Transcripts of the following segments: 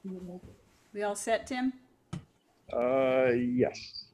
We all set, Tim? Yes.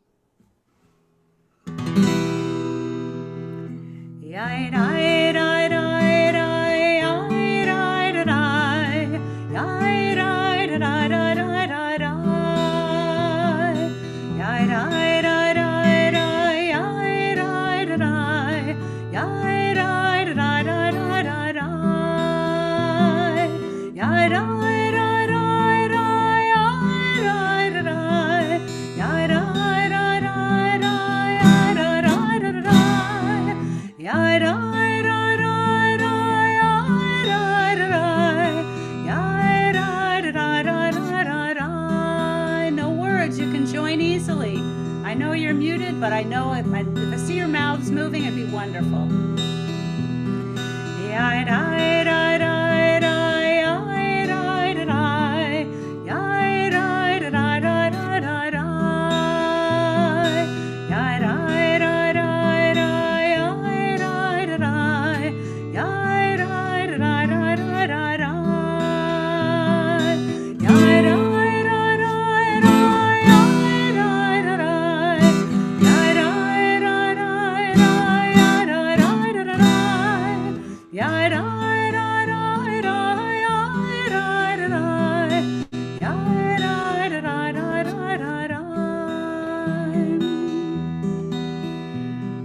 No words, you can join easily. I know you're muted, but I know if I see your mouths moving, it'd be wonderful.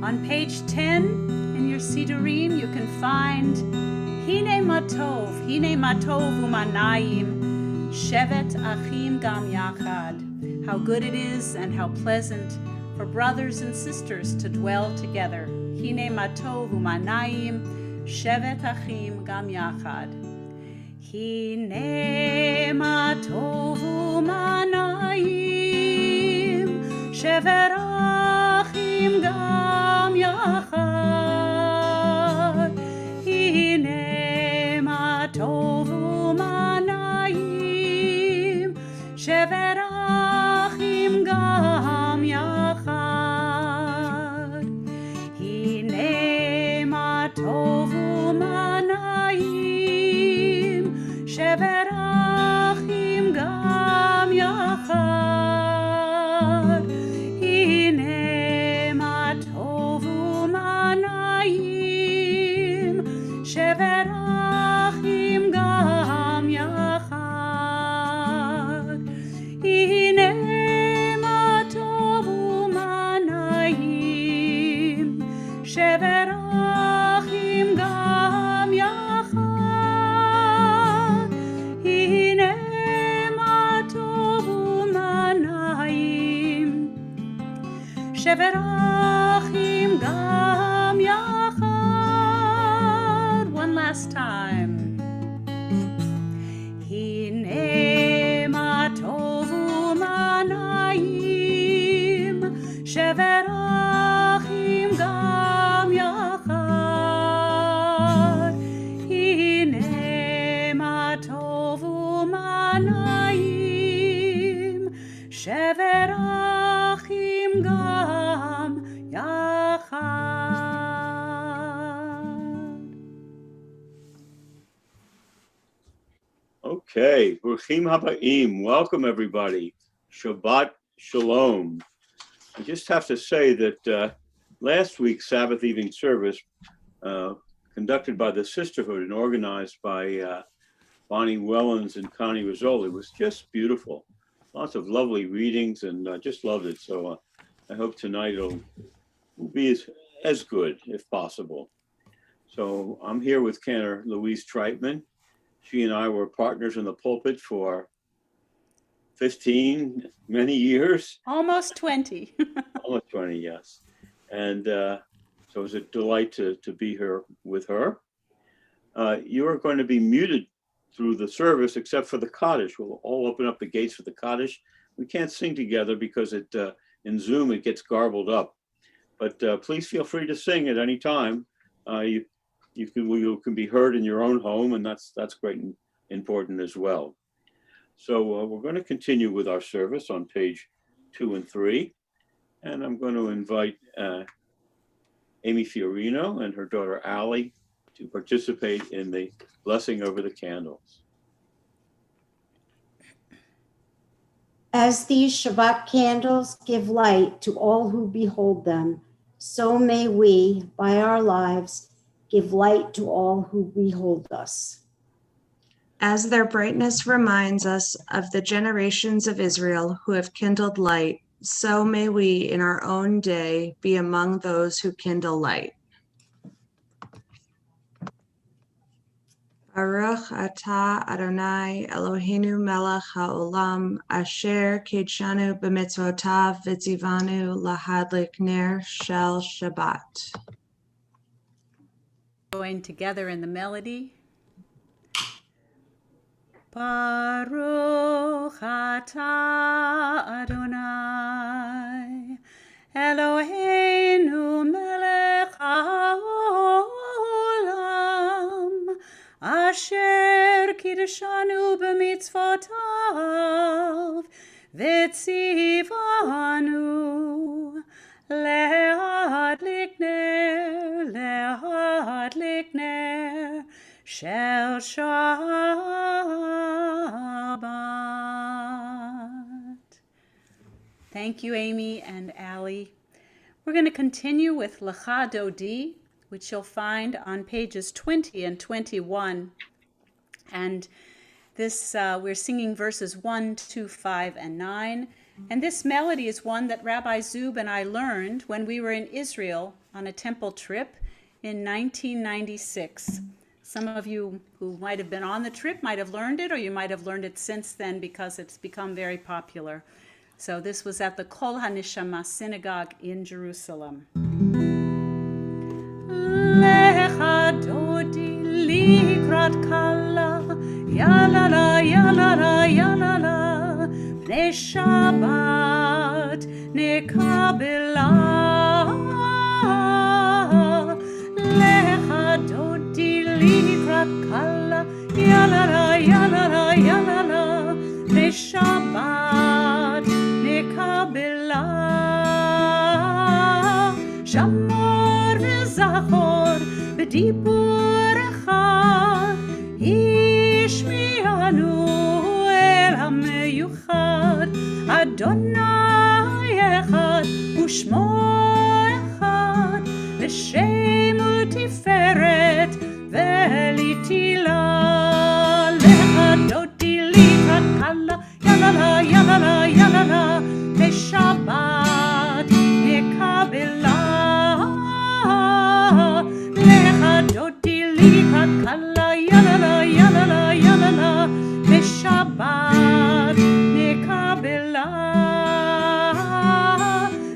On page 10 in your Sidurim, you can find Hine Matov Umanayim, Shevet Achim Gam Yachad. How good it is and how pleasant for brothers and sisters to dwell together. Hine Matov Umanayim, Shevet Achim Gam Yachad. Hine Matov Umanayim, Shevet Achim Gam Yachad. Hine Matov Umanayim, Shevet Achim Gam Yachad. Hine Matov Umanayim, Shevet Achim Gam Yachad. Hine Matov Umanayim, Shevet Achim Gam Yachad. Hine Matov Umanayim, Shevet Achim Gam Yachad. Hine Matov Umanayim, Shevet Achim Gam Yachad. One last time. Hine Matov Umanayim, Shevet Achim Gam Yachad. Hine Matov Umanayim, Shevet Achim Gam Yachad. Okay, Bruchim Habaim. Welcome, everybody. Shabbat Shalom. I just have to say that last week's Sabbath evening service, conducted by the Sisterhood and organized by Bonnie Wellens and Connie Rizzoli, was just beautiful. Lots of lovely readings, and I just loved it. So I hope tonight will be as good, if possible. So I'm here with Cantor Louise Treitman. She and I were partners in the pulpit for 15, many years. Almost 20. Almost 20, yes. And so it was a delight to be here with her. You are going to be muted through the service, except for the cottage. We'll all open up the gates for the cottage. We can't sing together because in Zoom it gets garbled up. But please feel free to sing at any time. You can be heard in your own home, and that's great and important as well. So we're going to continue with our service on page 2 and 3, and I'm going to invite Amy Fiorino and her daughter Allie to participate in the blessing over the candles. As these Shabbat candles give light to all who behold them, so may we, by our lives, give light to all who behold us. As their brightness reminds us of the generations of Israel who have kindled light, so may we in our own day be among those who kindle light. Baruch atah Adonai Eloheinu melech haolam asher kedshanu b'mitzvotav v'tzivanu lahadlik ner shel Shabbat. Join together in the melody. Baruch atah Adonai Eloheinu melech haolam asher kiddushanu b'mitzvotav v'tzivanu le'adlik ner shel Shabbat. Thank you, Amy and Allie. We're going to continue with Lecha Dodi, which you'll find on pages 20 and 21. And this, we're singing verses 1, 2, 5, and 9. And this melody is one that Rabbi Zub and I learned when we were in Israel on a temple trip in 1996. Some of you who might have been on the trip might have learned it, or you might have learned it since then because it's become very popular. So this was at the Kol HaNeshama synagogue in Jerusalem. Lecha dodi likrat kala, yalala, yalala, yalala, bnei Shabbat nekabela. Lecha dodi likrat kala, yalala, yalala, yalala, bnei Shabbat nekabela. Shamor v'zachor b'diburecha ishmi'anu el hameyuchad Adonai echad u'shmo echad l'shem u'tiferet ve'litila lecha dodi likrat kala yalala yalala yalala b'shabbat nekabela lecha dodi likrat kala yalala yalala yalala b'shabbat nekabela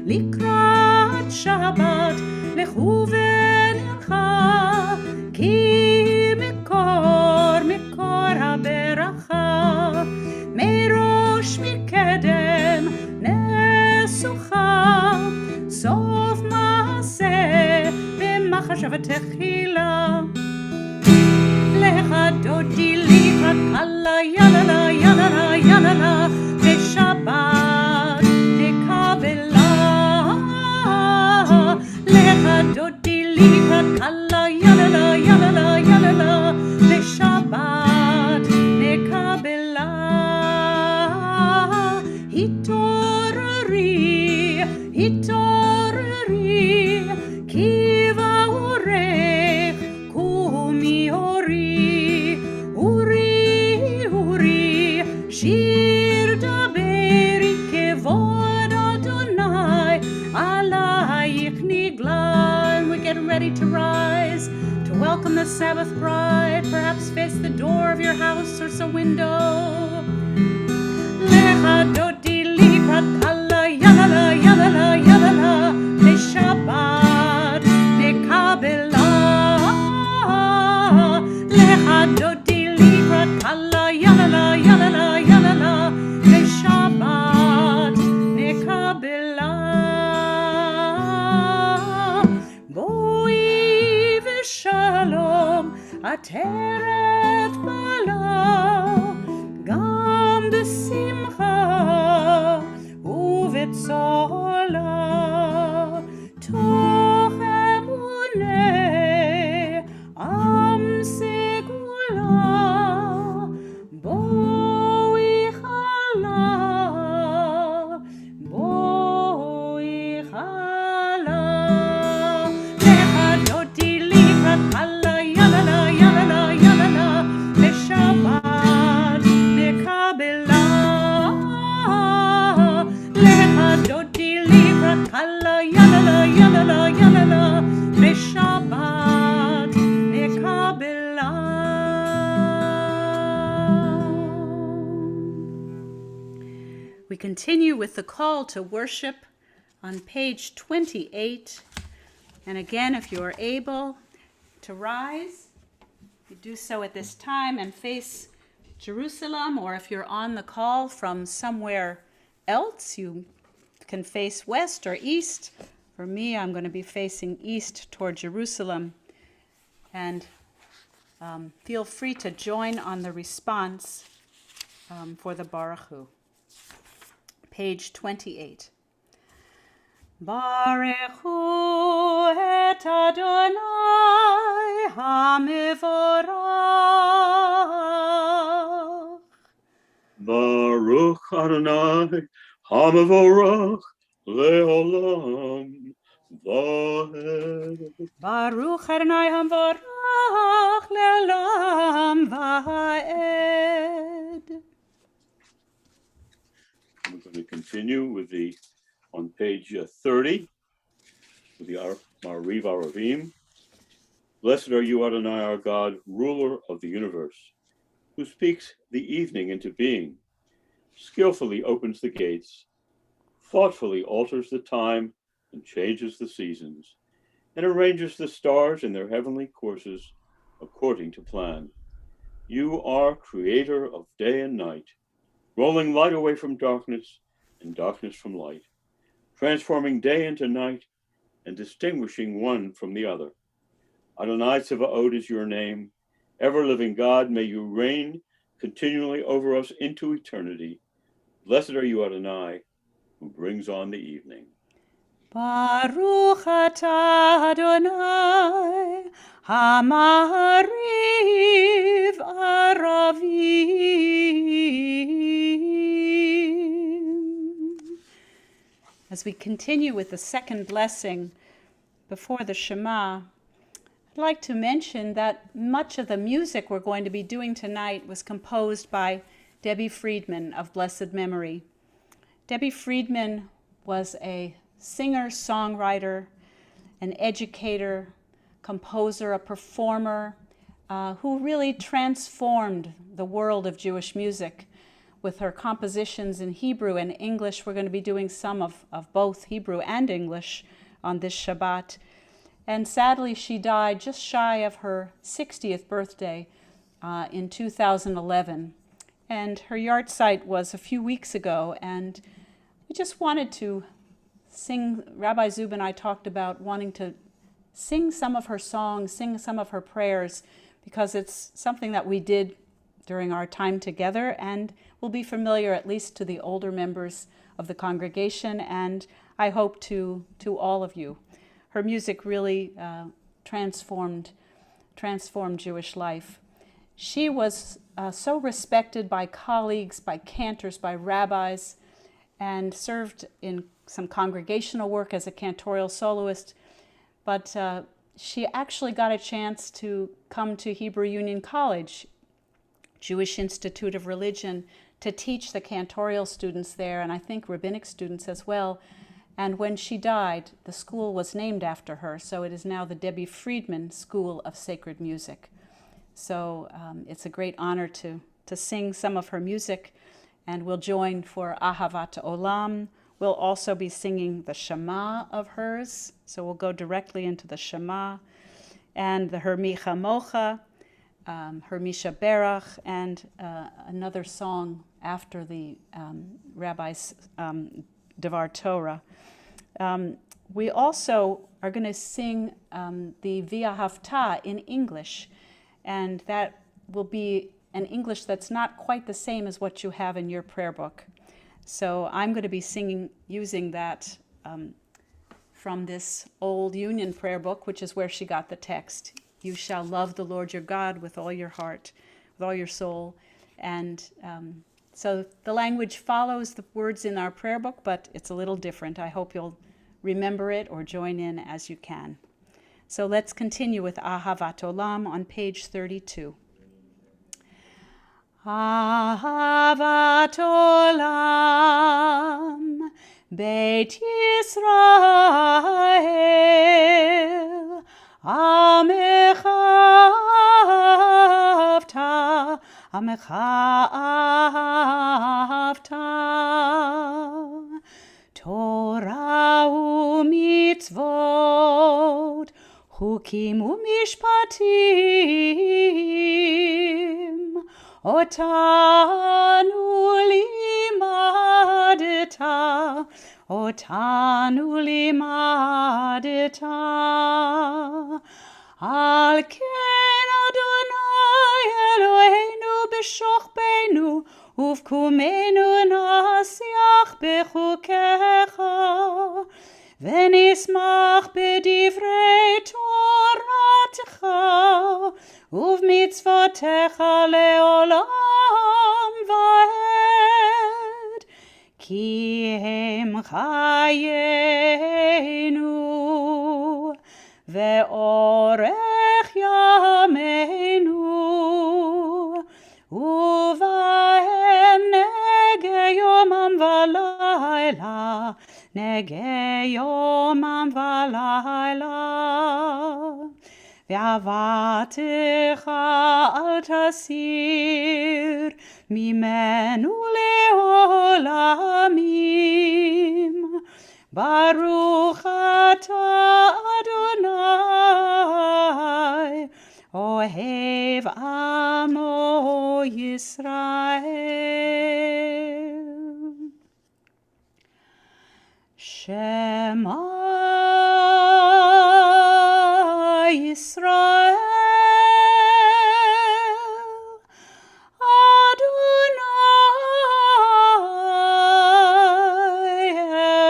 likrat Shabbat lechu v'nelcha ki mikor haberacha merosh mikedem nesucha sof maaseh b'machashav techila lecha dodi likrat kala yalala yalala yalala b'shabbat nekabela lecha dodi likrat kala yalala yalala yalala b'shabbat nekabela hitorari ki va'orech kumi uri shir daberi kevod Adonai alayich nigla. And we're getting ready to rise to welcome the Sabbath bride. Perhaps face the door of your house or some window. Lecha dodi likrat kala yalala yalala yalala b'shabbat nekabela lecha dodi likrat kala yalala yalala yalala b'shabbat nekabela boi v'shalom ateret bala gam b'simcha uvetzola toch emunei am segula We continue with the call to worship on page 28. And again, if you are able to rise, you do so at this time and face Jerusalem, or if you're on the call from somewhere else, you can face west or east. For me, I'm going to be facing east toward Jerusalem. And feel free to join on the response for the Baruch Hu. Page 28. Baruch Hu et Adonai HaMevorach. Baruch Adonai HaMevorach Leolam Vaed. Baruch Adonai HaMevorach Leolam Vaed. We're going to continue with on page 30, with the Mariv Aravim. Blessed are you, Adonai, our God, ruler of the universe, who speaks the evening into being, skillfully opens the gates, thoughtfully alters the time and changes the seasons, and arranges the stars in their heavenly courses according to plan. You are creator of day and night, rolling light away from darkness and darkness from light, transforming day into night and distinguishing one from the other. Adonai Tzevaot is your name. Ever-living God, may you reign continually over us into eternity. Blessed are you, Adonai, who brings on the evening. Baruch atah Adonai HaMariv Aravim. As we continue with the second blessing before the Shema, I'd like to mention that much of the music we're going to be doing tonight was composed by Debbie Friedman of blessed memory. Debbie Friedman was a singer, songwriter, an educator, composer, a performer, who really transformed the world of Jewish music with her compositions in Hebrew and English. We're going to be doing some of both Hebrew and English on this Shabbat. And sadly, she died just shy of her 60th birthday in 2011. And her yahrzeit was a few weeks ago, and we just wanted to sing. Rabbi Zub and I talked about wanting to sing some of her songs, sing some of her prayers, because it's something that we did during our time together and will be familiar at least to the older members of the congregation, and I hope to all of you. Her music really transformed Jewish life. She was so respected by colleagues, by cantors, by rabbis, and served in some congregational work as a cantorial soloist. But she actually got a chance to come to Hebrew Union College, Jewish Institute of Religion, to teach the cantorial students there, and I think rabbinic students as well. And when she died, the school was named after her, so it is now the Debbie Friedman School of Sacred Music. So it's a great honor to sing some of her music, and we'll join for Ahavat Olam. We'll also be singing the Shema of hers, so we'll go directly into the Shema, and the Her Mi Chamocha, Her Misha Berach, and another song after the rabbi's Devar Torah. We also are going to sing the Via Hafta in English, and that will be an English that's not quite the same as what you have in your prayer book. So I'm going to be singing using that from this old Union prayer book, which is where she got the text. You shall love the Lord your God with all your heart, with all your soul. And so the language follows the words in our prayer book, but it's a little different. I hope you'll remember it or join in as you can. So let's continue with Ahavat Olam on page 32. Ahavat Olam, Beit Yisrael, Amecha Avta, Amecha Avta. חוקים ומשפטים, אותנו לימדת, אותנו לימדת. על כן אדוני אלוהינו בשוכבנו ובקומנו נשיח בחוקיך, ונשמח בדברי תורתך ובמצוותיך לעולם ועד, כי הם חיינו ואורך ימינו, ובהם נגע יומם ולילה, נגע יומם ולילה. ועבדתך אל תסיר ממנו לעולמים. ברוך אתה אדוני, אוהב עמו ישראל. שמע ישראל, אדוני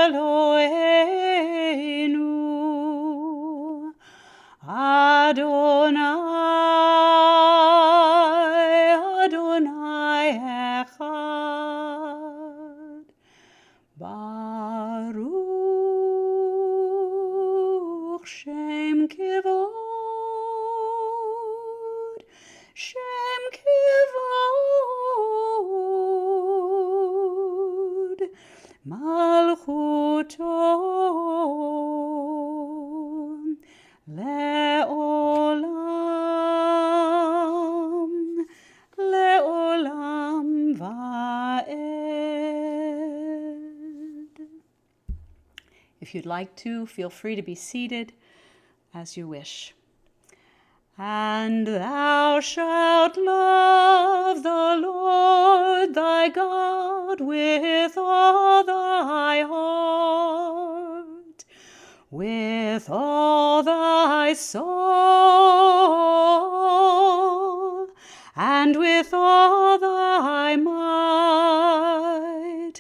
אלוהינו, אדוני, אדוני אחד. ברוך שם כבוד, שם כבוד, מלכותו לעולם, לעולם ועד. If you'd like to, feel free to be seated as you wish. And thou shalt love the Lord thy God with all thy heart, with all thy soul, and with all thy might.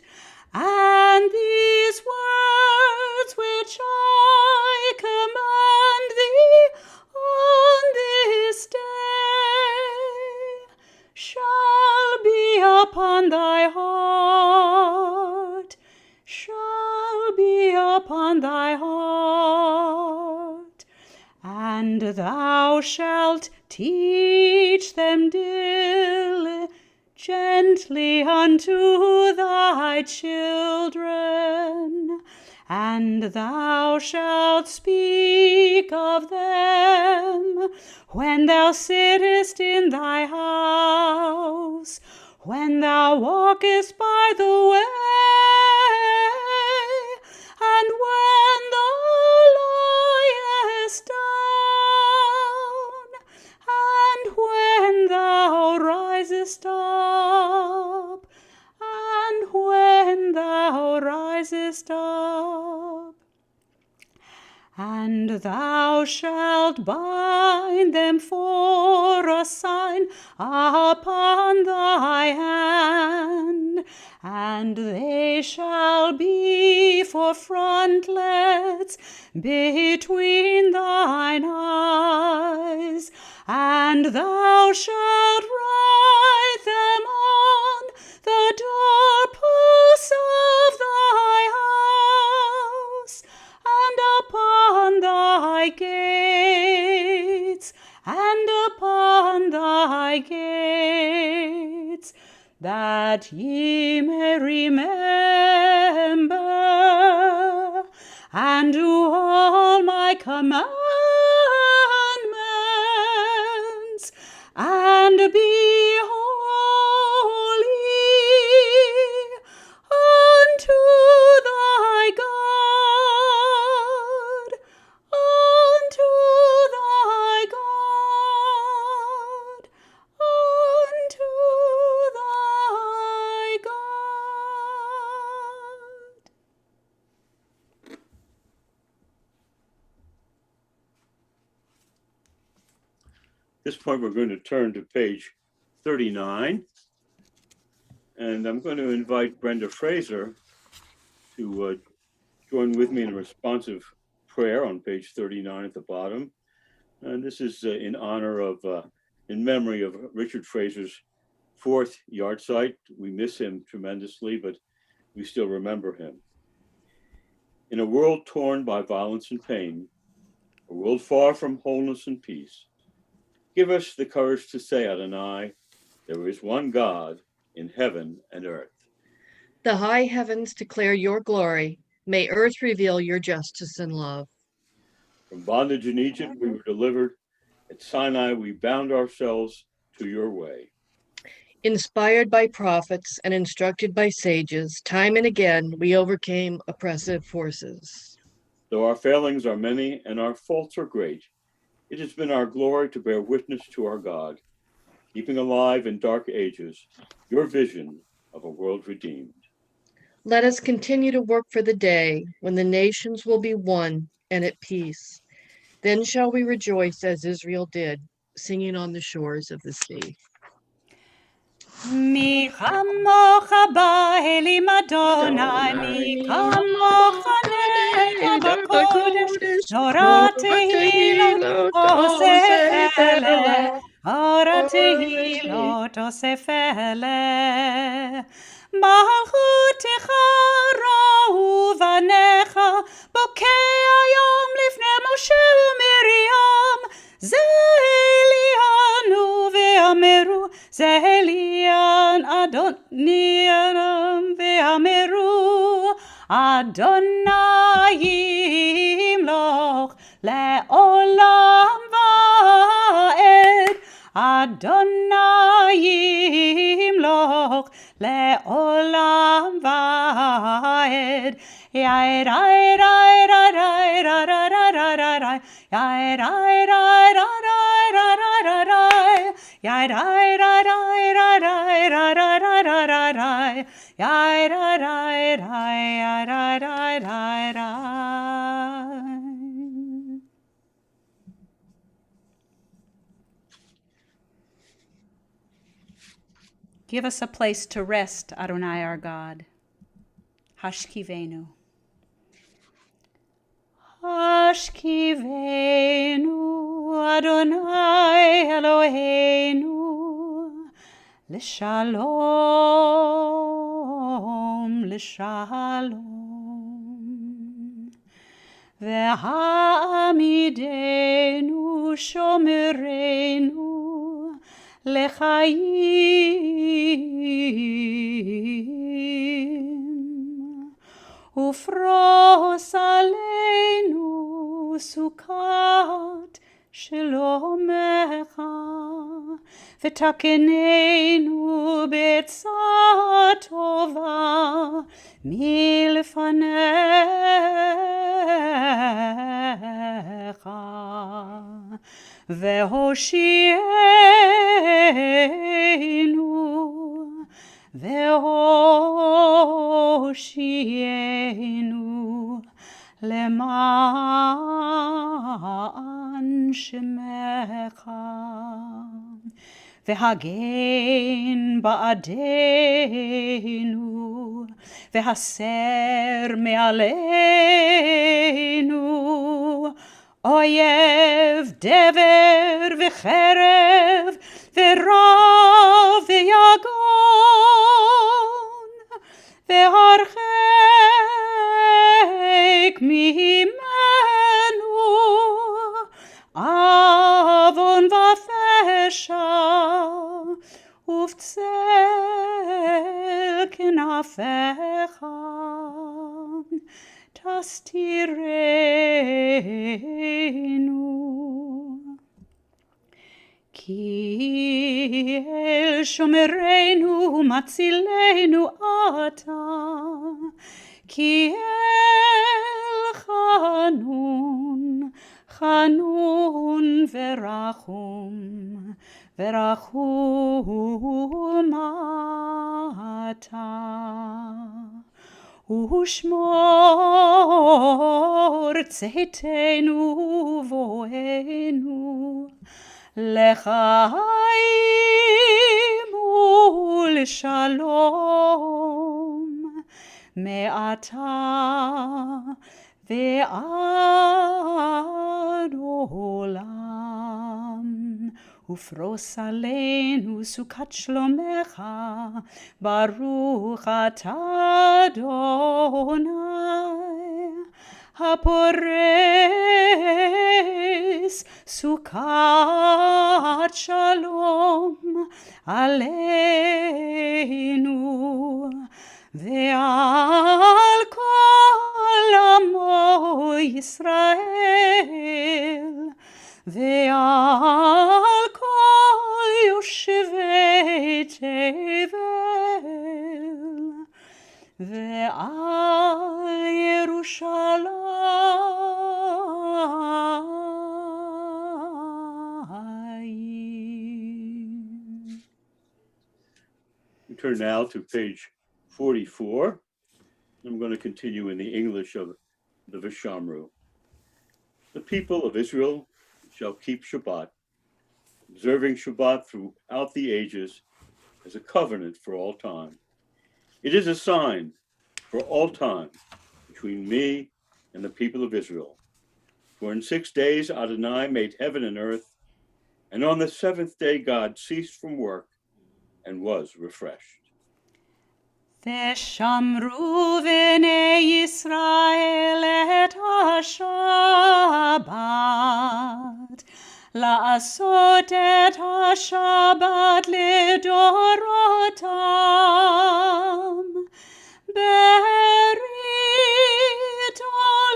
And these words which I command thee on this day shall be upon thy heart, shall be upon thy heart, and thou shalt teach them diligently unto thy children, and thou shalt speak of them when thou sittest in thy house, when thou walkest by the way, and when thou liest down, and when thou risest up, and when thou risest up. And thou shalt bind them for a sign upon thy hand, and they shall be for frontlets between thine eyes, and thou shalt write them on the doorposts of thy house, and upon thy gates, and upon thy gates, that ye may remember and do all my commandments, and be holy unto thy God, unto this point, we're going to turn to page 39. And I'm going to invite Brenda Fraser to join with me in a responsive prayer on page 39 at the bottom. And this is in honor of, in memory of Richard Fraser's 4th yahrzeit. We miss him tremendously, but we still remember him. In a world torn by violence and pain, a world far from wholeness and peace, give us the courage to say, Adonai, there is one God in heaven and earth. The high heavens declare your glory. May earth reveal your justice and love. From bondage in Egypt, we were delivered. At Sinai, we bound ourselves to your way. Inspired by prophets and instructed by sages, time and again we overcame oppressive forces. Though our failings are many and our faults are great, it has been our glory to bear witness to our God, keeping alive in dark ages your vision of a world redeemed. Let us continue to work for the day when the nations will be one and at peace. Then shall we rejoice as Israel did, singing on the shores of the sea. Mi chamocha ba'elim Adonai, mi chamocha neka b'kodesh, Torah tehilot osef ele, Torah tehilot osef ele. מלכותך ראו בניך, בוקע יום לפני משה ומרים, זה אלינו ואמרו, זה אליין אדוני ואמרו, אדוני ימלוך לעולם ועד, אדוני ימלוך לעולם ועד. יאי ראי ראי ראי ראי ראי ראי ראי ראי, יאי ראי ראי ראי ראי ראי ראי, יאי ראי ראי ראי ראי ראי ראי ראי ראי, יאי ראי ראי ראי ראי ראי. Give us a place to rest, Adonai our God. Hashkivenu. Hashkivenu, Adonai Eloheinu, L'shalom, L'shalom. Ve'amidenu shomerenu, לחיים ופרוס עלינו סוכת שלומך ותקננו בעצה טובה מלפניך והושיענו למען שמך והגן בעדנו והסר מעלינו אויב דבר וחרב ורב ויגון והרחק ממנו עוון ופשע ובצל כנפיך תסתירנו. כי אל שומרנו ומצילנו אתה, כי אל חנון, חנון ורחום אתה. ושמור צאתנו ובואנו לחיים ולשלום מעתה ועד עולם. ופרוס עלינו סוכת שלומך, ברוך אתה אדוני, הפורס סוכת שלום עלינו ועל כל עמו ישראל ועל כל יושבי תבל ועל ירושלים. We turn now to page 44. I'm going to continue in the English of the Vishamru. The people of Israel shall keep Shabbat, observing Shabbat throughout the ages as a covenant for all time. It is a sign for all time between me and the people of Israel. For in 6 days Adonai made heaven and earth, and on the seventh day God ceased from work and was refreshed. ושמרו בני ישראל את השבת, לעשות את השבת לדורותם, ברית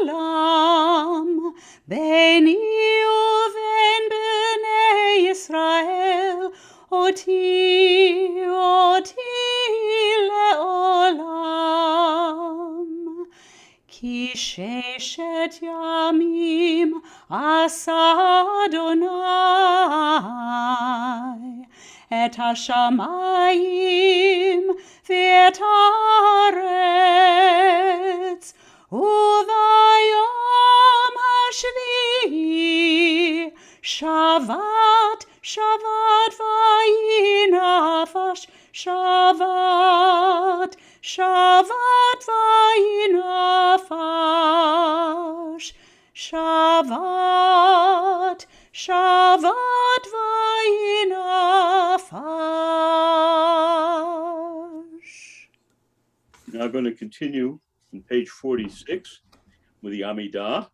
עולם ביני ובין בני ישראל, אותי לעולם. כי 6 ימים עשה אדוני את השמיים ואת הארץ, וביום השביעי שבת ויהי נפש, שבת ויהי נפש, שבת ויהי nefesh. Now I'm going to continue on page 46 with the Amidah.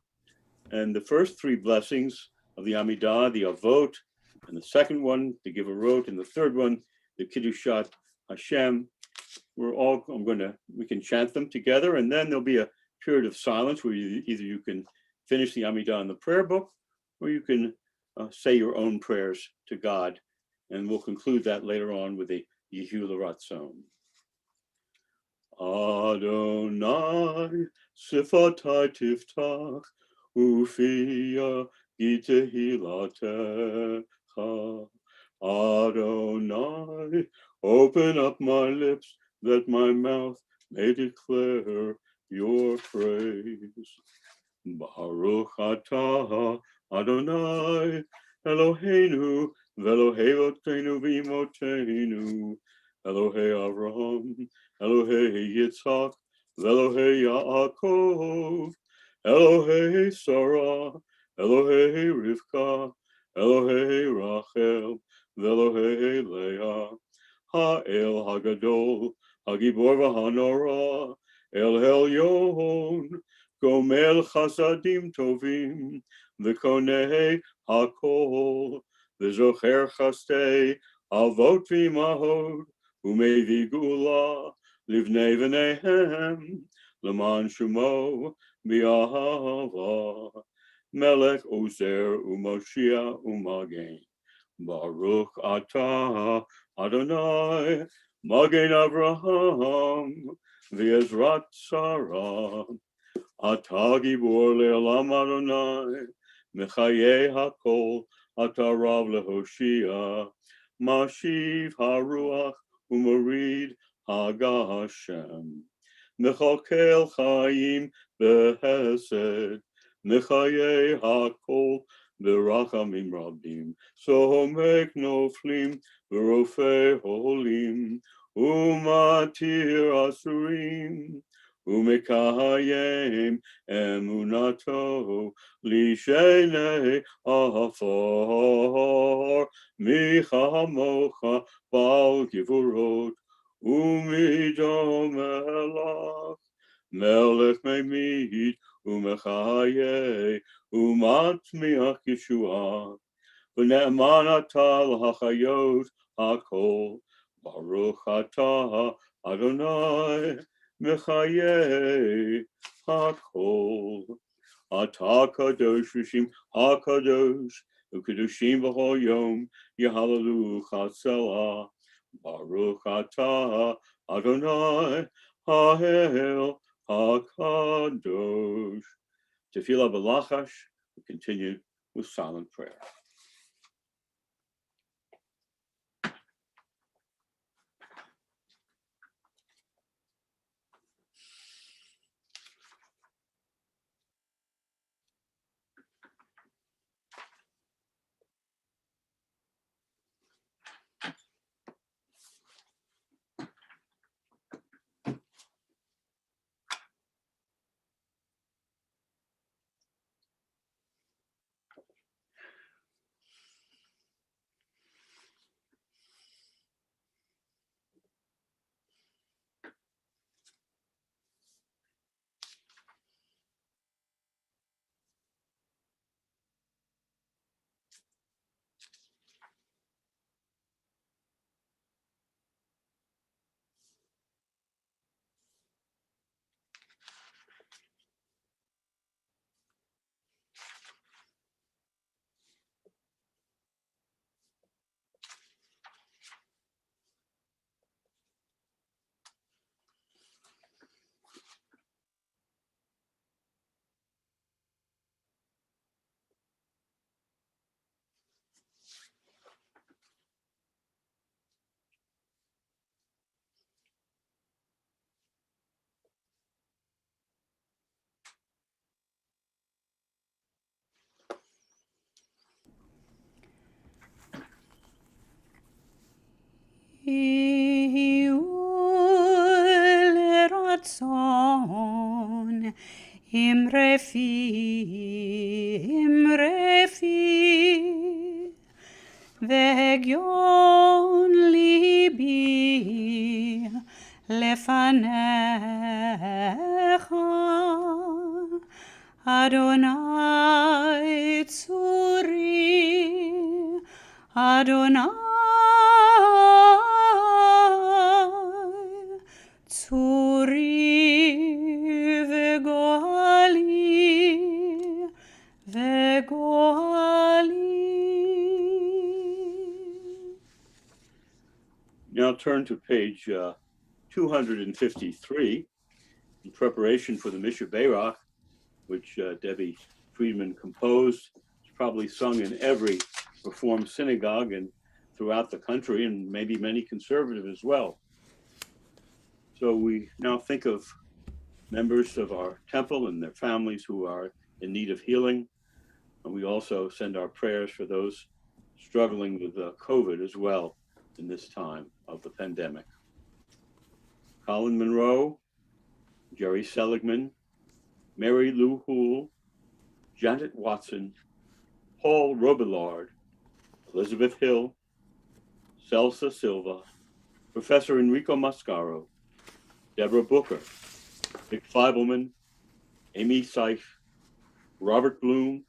And the first 3 blessings of the Amidah, the Avot, and the second one, the Giverot, and the third one, the Kiddushat Hashem, we can chant them together, and then there'll be a period of silence where either you can finish the Amidah in the prayer book, or you can say your own prayers to God, and we'll conclude that later on with the Yehu L'Ratzon. Adonai sifatai tiftach ufia gitehilatecha. Adonai, open up my lips that my mouth may declare your praise. Baruch atah Adonai Eloheinu ve'Elohei Avotenu v'imotenu, Elohei Avraham, Elohei Yitzhak, ve'Elohei Yaakov, Elohei Sarah, Elohei Rivka, Elohei Rachel, ve'Elohei Leah, Ha'el Hagadol, Hagibor v'Hanora, El Elyon, Gomel Chasadim Tovim, V'Konei Hakol, V'Zocher Chastei, Avot V'Imahot, Umevi Gula, Livnei V'Nehem, L'man Shumo, B'Ahava, Melech Ozer U'Moshiach U'Magen, Baruch Atah Adonai, Magen Avraham, V'Ezrat Sarah, Atah Gibor Le'olam Adonai, Mechayeh Hakol, Atah Rav Lehoshia, Mashiv HaRuach U'Morid HaGashem, Mechalkel Chaim Behesed, Mechayeh Hakol, ברחמים רבים, סומק נופלים, ורופא חולים, ומתיר אסורים, ומקיים אמונתו לשני עפר, מי כמוך בעל גבורות, ומדומה לך, מלך ממית ומחיה, ומצמיח ישועה, ונאמן אתה להחיות הכל, ברוך אתה אדוני מחיי הכל. אתה קדוש ושם הקדוש, וקדושים בכל יום יהללוך סלה, ברוך אתה אדוני האל HaKadosh. Tefillah B'Lachash, we continue with silent prayer. Ratzon imrefi vegion libi lefanecha Adonai tzuri Adonai tzuri vegoali Now turn to page 253 in preparation for the Mishnah Beirach, which Debbie Friedman composed. It's probably sung in every Reformed synagogue and throughout the country, and maybe many conservative as well. So we now think of members of our temple and their families who are in need of healing. And we also send our prayers for those struggling with COVID as well in this time of the pandemic. Colin Monroe, Jerry Seligman, Mary Lou Houle, Janet Watson, Paul Robillard, Elizabeth Hill, Celsa Silva, Professor Enrico Mascaro, Deborah Booker, Dick Feibelman, Amy Seif, Robert Bloom,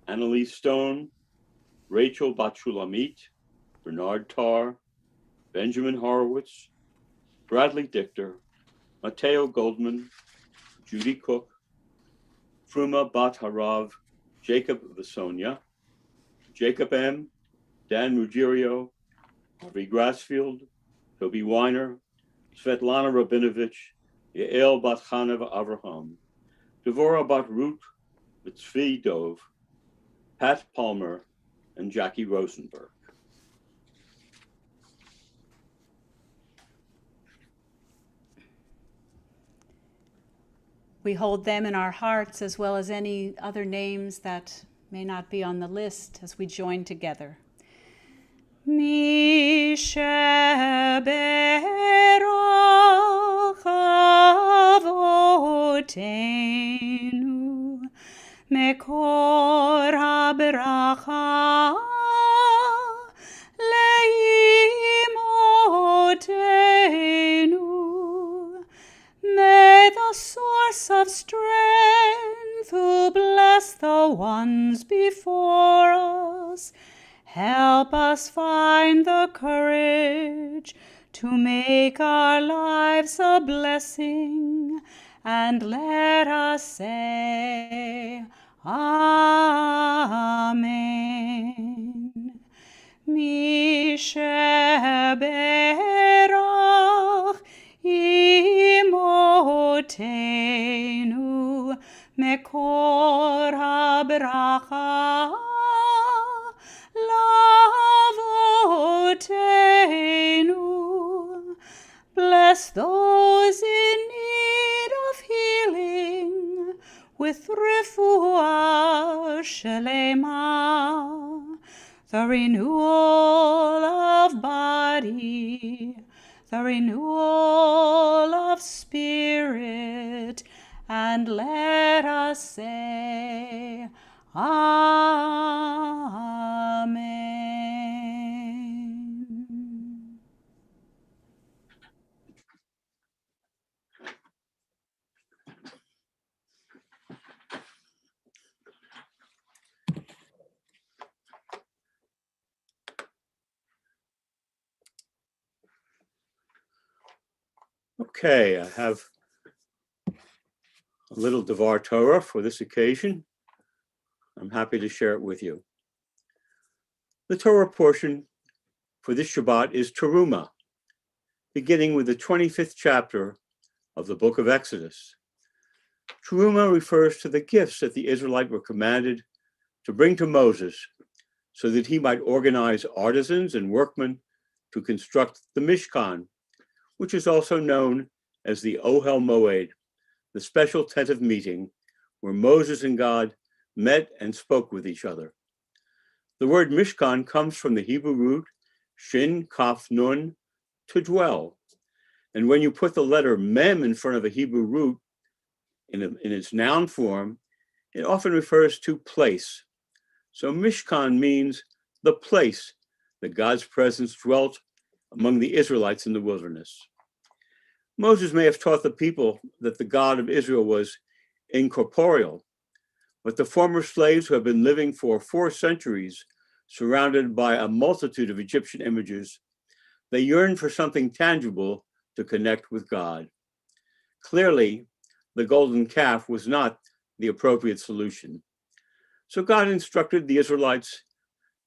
Annalise Stone, Rachel Bachulamit, Bernard Tarr, Benjamin Horowitz, Bradley Dichter, Matteo Goldman, Judy Cook, Fruma Bat Harav, Jacob Vasonia, Jacob M., Dan Ruggiero, Harvey Grassfield, Toby Weiner, Svetlana Rabinovich, Yael Bat Chanev Avraham, Devorah Bat Ruth, Tzvi Dove, Pat Palmer, and Jackie Rosenberg. We hold them in our hearts as well as any other names that may not be on the list as we join together. Mi sheberach avotenu mekor habracha leimotenu. May the source of strength who bless the ones before us help us find the courage to make our lives a blessing, and let us say, Amen. Mi sheberach imotenu mekor habracha lavotenu. Bless those in need of healing with refuah shelema, the renewal of body, the renewal of spirit, and let us say, Amen. Okay, I have a little Devar Torah for this occasion. I'm happy to share it with you. The Torah portion for this Shabbat is Teruma, beginning with the 25th chapter of the book of Exodus. Teruma refers to the gifts that the Israelites were commanded to bring to Moses so that he might organize artisans and workmen to construct the Mishkan, which is also known as the Ohel Moed, the special tent of meeting where Moses and God met and spoke with each other. The word Mishkan comes from the Hebrew root shin kaf nun, to dwell. And when you put the letter mem in front of a Hebrew root in its noun form, it often refers to place. So Mishkan means the place that God's presence dwelt among the Israelites in the wilderness. Moses may have taught the people that the God of Israel was incorporeal, but the former slaves who have been living for 4 centuries surrounded by a multitude of Egyptian images, they yearned for something tangible to connect with God. Clearly, the golden calf was not the appropriate solution. So God instructed the Israelites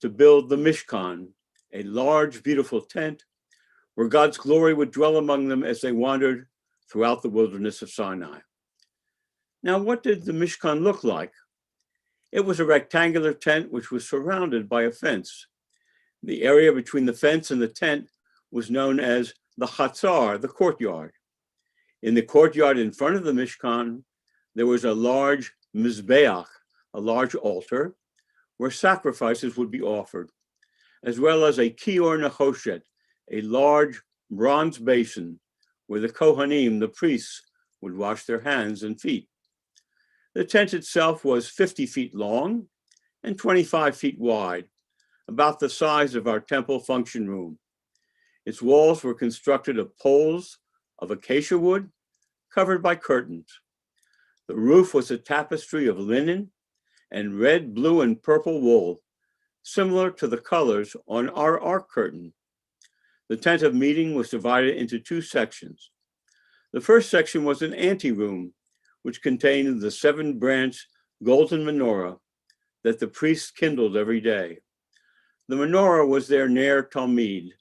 to build the Mishkan, a large, beautiful tent where God's glory would dwell among them as they wandered throughout the wilderness of Sinai. Now, what did the Mishkan look like? It was a rectangular tent which was surrounded by a fence. The area between the fence and the tent was known as the Chatzar, the courtyard. In the courtyard in front of the Mishkan, there was a large mizbeach, a large altar, where sacrifices would be offered, as well as a kior nechoshet, a large bronze basin where the Kohanim, the priests, would wash their hands and feet. The tent itself was 50 feet long and 25 feet wide, about the size of our temple function room. Its walls were constructed of poles of acacia wood covered by curtains. The roof was a tapestry of linen and red, blue, and purple wool, similar to the colors on our ark curtain. The tent of meeting was divided into 2 sections. The first section was an anteroom, which contained the 7-branch golden menorah that the priests kindled every day. The menorah was their ner talmid,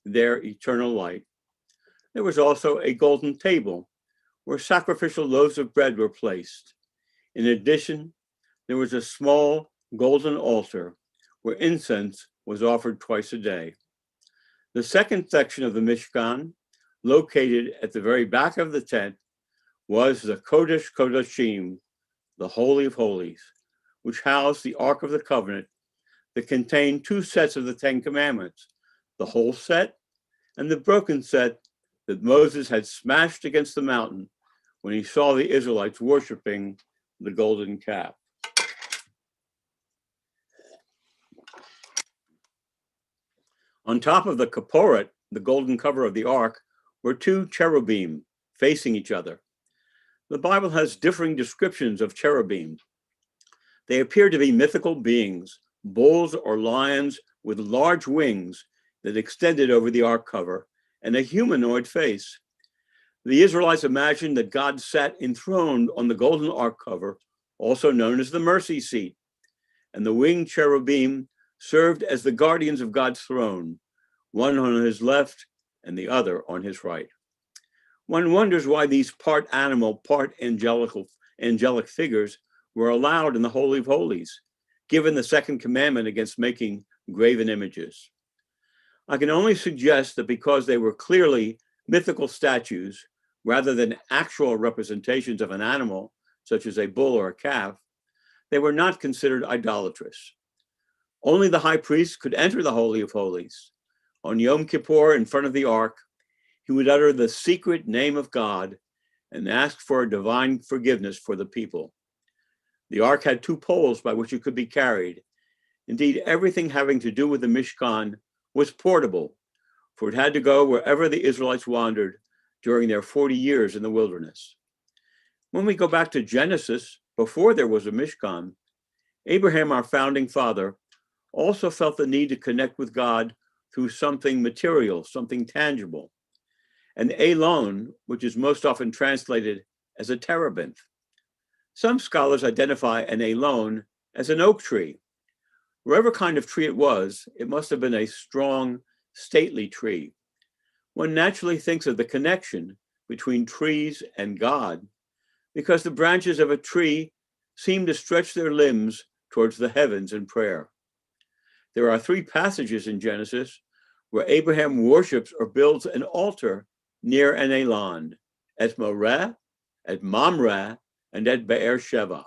their eternal light. There was also a golden table where sacrificial loaves of bread were placed. In addition, there was a small golden altar where incense was offered twice a day. The second section of the Mishkan, located at the very back of the tent, was the Kodesh Kodashim, the Holy of Holies, which housed the Ark of the Covenant that contained two sets of the Ten Commandments, the whole set and the broken set that Moses had smashed against the mountain when he saw the Israelites worshiping the golden calf. On top of the kaporet, the golden cover of the ark, were two cherubim facing each other. The Bible has differing descriptions of cherubim. They appear to be mythical beings, bulls or lions with large wings that extended over the ark cover and a humanoid face. The Israelites imagined that God sat enthroned on the golden ark cover, also known as the mercy seat, and the winged cherubim served as the guardians of God's throne, one on his left and the other on his right. One wonders why these part animal, part angelic figures were allowed in the Holy of Holies, given the second commandment against making graven images. I can only suggest that because they were clearly mythical statues, rather than actual representations of an animal, such as a bull or a calf, they were not considered idolatrous. Only the high priest could enter the Holy of Holies. On Yom Kippur, in front of the ark, he would utter the secret name of God and ask for a divine forgiveness for the people. The ark had two poles by which it could be carried. Indeed, everything having to do with the Mishkan was portable, for it had to go wherever the Israelites wandered during their 40 years in the wilderness. When we go back to Genesis, before there was a Mishkan, Abraham, our founding father, also felt the need to connect with God through something material, something tangible. An elon, which is most often translated as a terebinth. Some scholars identify an elon as an oak tree. Whatever kind of tree it was, it must have been a strong, stately tree. One naturally thinks of the connection between trees and God because the branches of a tree seem to stretch their limbs towards the heavens in prayer. There are three passages in Genesis where Abraham worships or builds an altar near an elon, at Moreh, at Mamre, and at Beersheba.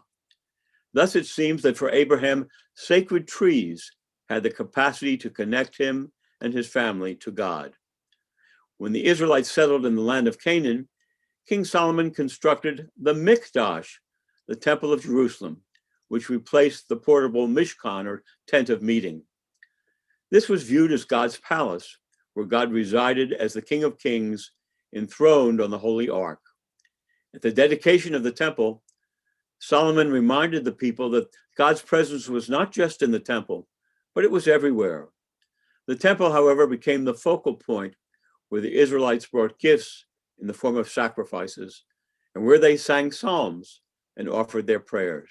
Thus it seems that for Abraham, sacred trees had the capacity to connect him and his family to God. When the Israelites settled in the land of Canaan, King Solomon constructed the Mikdash, the Temple of Jerusalem, which replaced the portable Mishkan, or tent of meeting. This was viewed as God's palace, where God resided as the King of Kings, enthroned on the Holy Ark. At the dedication of the temple, Solomon reminded the people that God's presence was not just in the temple, but it was everywhere. The temple, however, became the focal point where the Israelites brought gifts in the form of sacrifices and where they sang psalms and offered their prayers.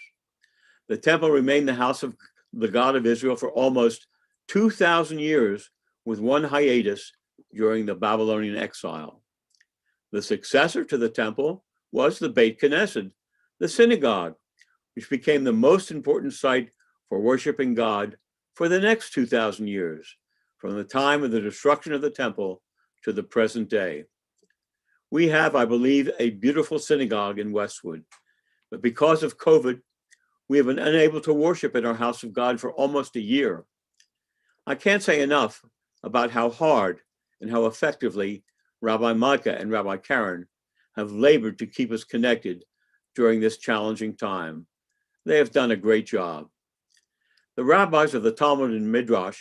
The temple remained the house of the God of Israel for almost 2,000 years, with one hiatus during the Babylonian exile. The successor to the temple was the Beit Knesset, the synagogue, which became the most important site for worshiping God for the next 2,000 years, from the time of the destruction of the temple to the present day. We have, I believe, a beautiful synagogue in Westwood, but because of COVID, we have been unable to worship in our house of God for almost a year. I can't say enough about how hard and how effectively Rabbi Micah and Rabbi Karen have labored to keep us connected during this challenging time. They have done a great job. The rabbis of the Talmud and Midrash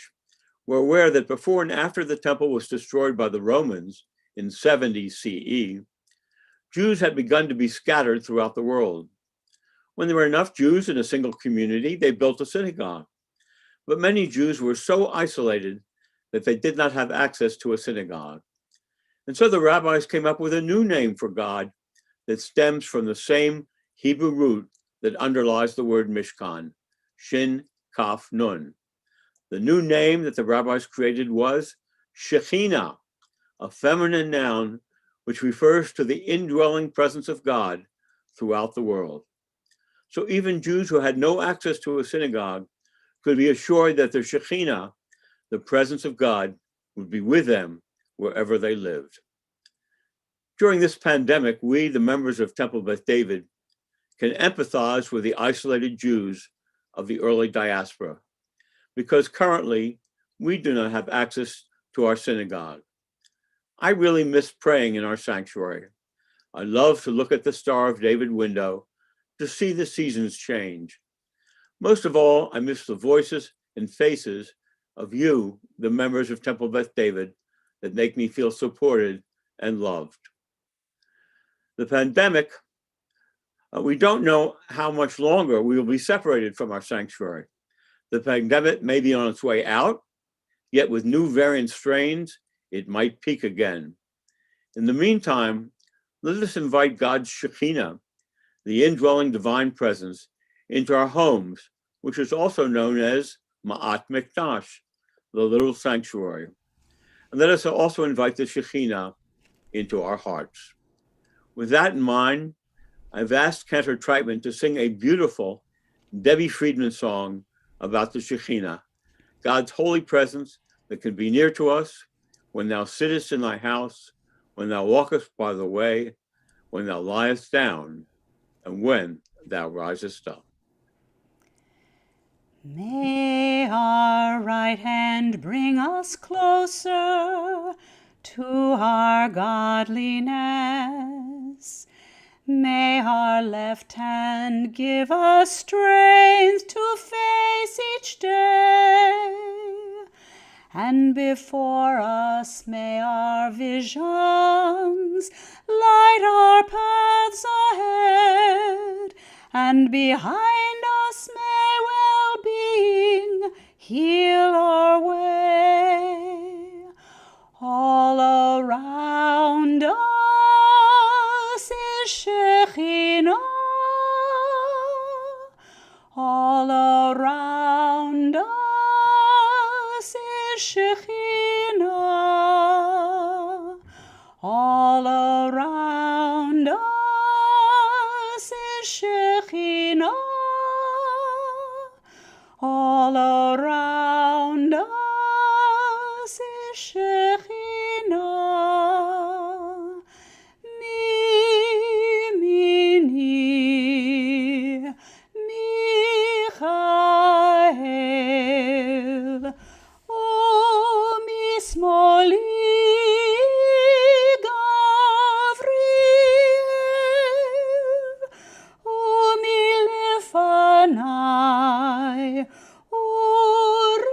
were aware that before and after the temple was destroyed by the Romans in 70 CE, Jews had begun to be scattered throughout the world. When there were enough Jews in a single community, they built a synagogue. But many Jews were so isolated that they did not have access to a synagogue. And so the rabbis came up with a new name for God that stems from the same Hebrew root that underlies the word Mishkan, Shin Kaf Nun. The new name that the rabbis created was Shekhinah, a feminine noun which refers to the indwelling presence of God throughout the world. So even Jews who had no access to a synagogue could be assured that their Shekhinah, the presence of God, would be with them wherever they lived. During this pandemic, we, the members of Temple Beth David, can empathize with the isolated Jews of the early diaspora, because currently we do not have access to our synagogue. I really miss praying in our sanctuary. I love to look at the Star of David window to see the seasons change. Most of all, I miss the voices and faces of you, the members of Temple Beth David, that make me feel supported and loved. The pandemic, we don't know how much longer we will be separated from our sanctuary. The pandemic may be on its way out, yet with new variant strains, it might peak again. In the meantime, let us invite God's Shekinah, the indwelling divine presence, into our homes, which is also known as Ma'at Mikdash, the little sanctuary. And let us also invite the Shekinah into our hearts. With that in mind, I've asked Cantor Treitman to sing a beautiful Debbie Friedman song about the Shekinah, God's holy presence that can be near to us when thou sittest in thy house, when thou walkest by the way, when thou liest down, and when thou risest up. May our right hand bring us closer to our godliness. May our left hand give us strength to face each day. And before us may our visions light our paths ahead, and behind us may well-being heal our way. All around us is Shekinah, all around us is Shekinah, all around us is Shekinah, all around us is Shekinah. Mimini, Michael, umismoli Gavriel, umilefanai Uriel,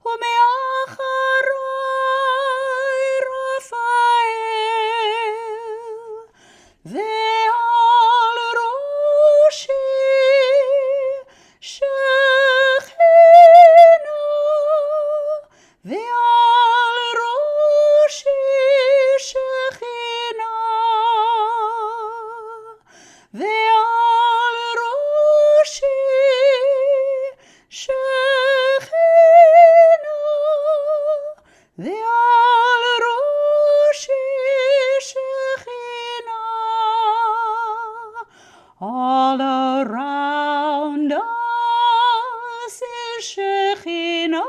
umeacharai Raphael, ve'al roshi Shekinah, ve'al roshi Shekinah, ve'al roshi Shekinah, ve'al roshi Shekinah. All around us is Shekinah,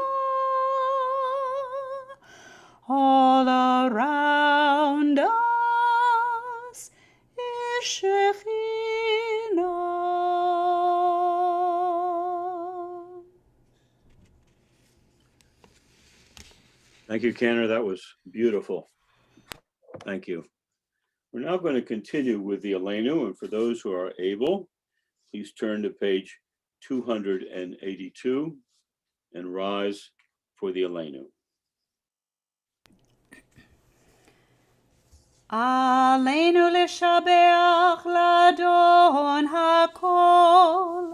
all around us is Shekinah. Thank you, Cantor. That was beautiful. Thank you. We're now going to continue with the Aleinu, and for those who are able, please turn to page 282 and rise for the Aleinu. עלינו לשבח לאדון הכל,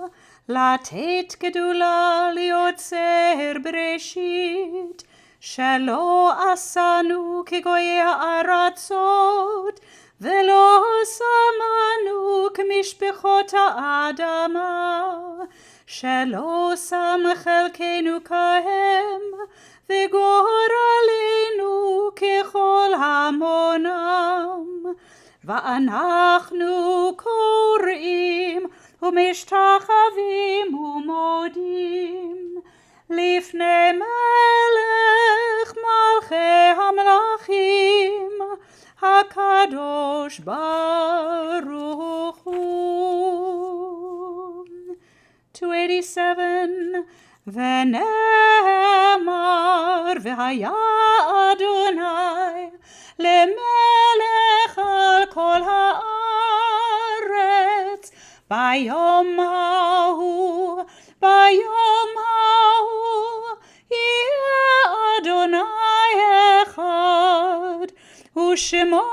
לתת גדולה ליוצר בראשית, שלא עשנו כגויי הארצות, ולא שמנו כמשפחות האדמה, שלא שם חלקנו כהם, וגורלנו ככל המונם. ואנחנו קוראים ומשתחווים ומודים לפני מלך מלכי המלכים, הקדוש ברוך הוא. 287. ונאמר והיה אדוני למלך על כל הארץ ביום ההוא יהיה אדוני אחד ושמו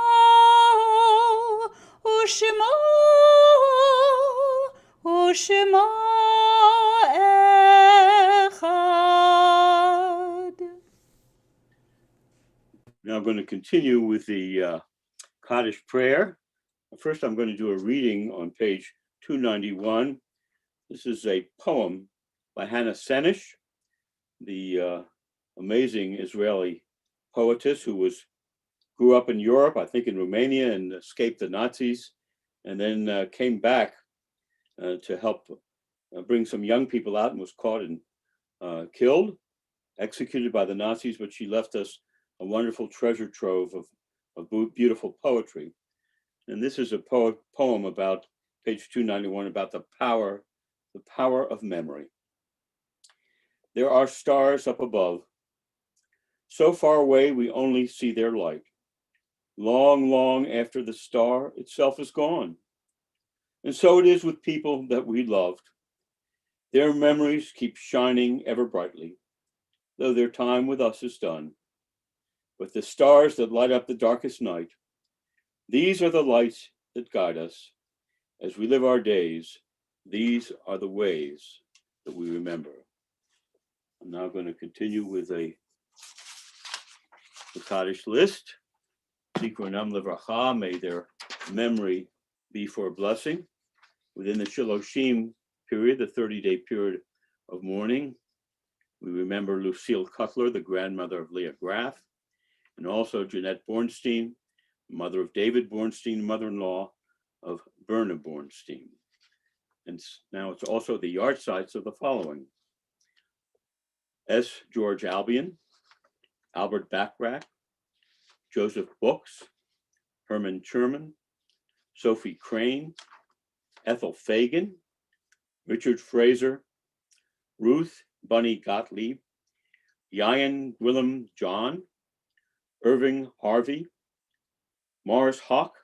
אחד. Now I'm going to continue with the Cottage prayer. First, I'm going to do a reading on page 291. This is a poem by Hannah Senesh, the amazing Israeli poetess who grew up in Europe, I think in Romania, and escaped the Nazis, and then came back to help bring some young people out, and was caught and killed, executed by the Nazis, but she left us a wonderful treasure trove of beautiful poetry. And this is a poem about page 291 about the power of memory. There are stars up above. So far away, we only see their light. Long, long after the star itself is gone. And so it is with people that we loved. Their memories keep shining ever brightly, though their time with us is done. But the stars that light up the darkest night, these are the lights that guide us. As we live our days, these are the ways that we remember. I'm now going to continue with the Cottage List. Zikronam Livracha, may their memory be for a blessing. Within the Shiloshim period, the 30-day period of mourning, we remember Lucille Cutler, the grandmother of Leah Graff, and also Jeanette Bornstein, mother of David Bornstein, mother-in-law of Berna Bornstein. And now it's also the yard sites of the following: S. George Albion, Albert Backrack, Joseph Books, Herman Sherman, Sophie Crane, Ethel Fagan, Richard Fraser, Ruth Bunny Gottlieb, Ian Willem John, Irving Harvey, Morris Hawk,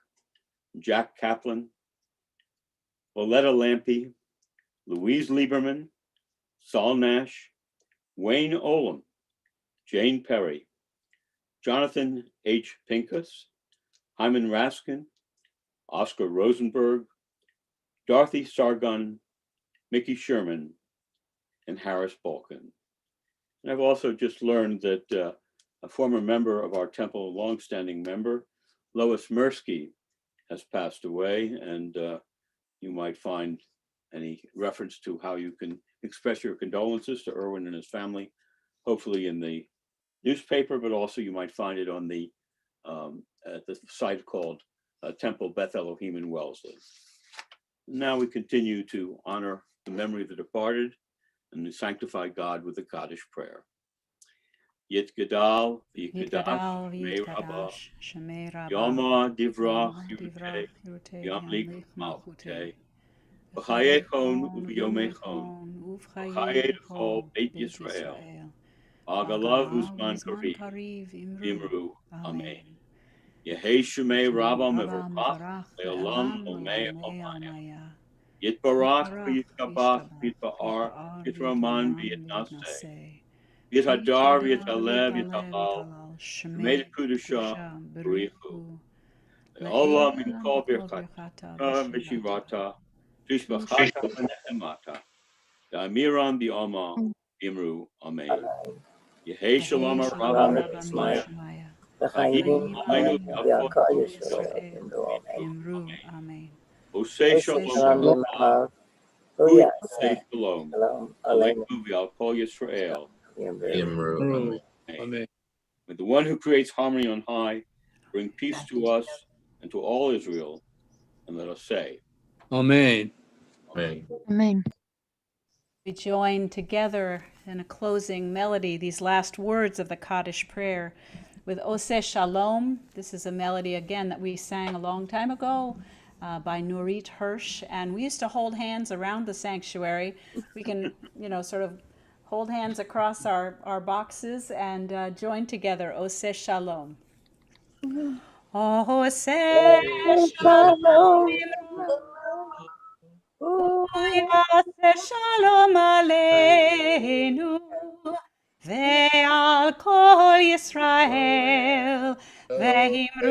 Jack Kaplan, Loletta Lampe, Louise Lieberman, Saul Nash, Wayne Olam, Jane Perry, Jonathan H. Pincus, Hyman Raskin, Oscar Rosenberg, Dorothy Sargon, Mickey Sherman, and Harris Balkin. And I've also just learned that a former member of our temple, longstanding member, Lois Mirsky, has passed away, and you might find any reference to how you can express your condolences to Erwin and his family, hopefully in the newspaper, but also you might find it on at the site called Temple Beth Elohim in Wellesley. Now we continue to honor the memory of the departed and to sanctify God with the Kaddish prayer. Yit Gadal, V'Yikadash, Shmei Rabbah, Yoma Divrach Yurtei, Yamlik Malchutei, V'chayechon Uv'yomechon, V'chayechol Beit Yisrael, Agalav Uzman Kariv, Imru, Amen. Yehei Shmei Rabbah Mevorach, Le'olam Omei Omayim. Yitbarach v'yitkabach v'yitba'ar v'yitraman v'yitnaseh v'yithadar v'yitalev v'yitalal shmei kudusha b'richu le'olam imkol birchata v'shirata v'shbachata v'nechemata da'amiram b'yoma imru amen. Yehei shalom ha'rabah v'shmaya v'chayim alaynu v'yakol Yisrael imru amen. Osei shalom say shalom. Aleinu I'll call Yisrael. Amen. May the one who creates harmony on high bring peace to us and to all Israel. And let us say, Amen. Amen. Amen. We join together in a closing melody, these last words of the Kaddish prayer with Oseh Shalom. This is a melody, again, that we sang a long time ago by Nurit Hirsch. And we used to hold hands around the sanctuary. We can, sort of hold hands across our boxes and join together. Oseh Shalom. Oseh Shalom. Yaseh Shalom Aleinu ve'al kol Yisrael ve'imru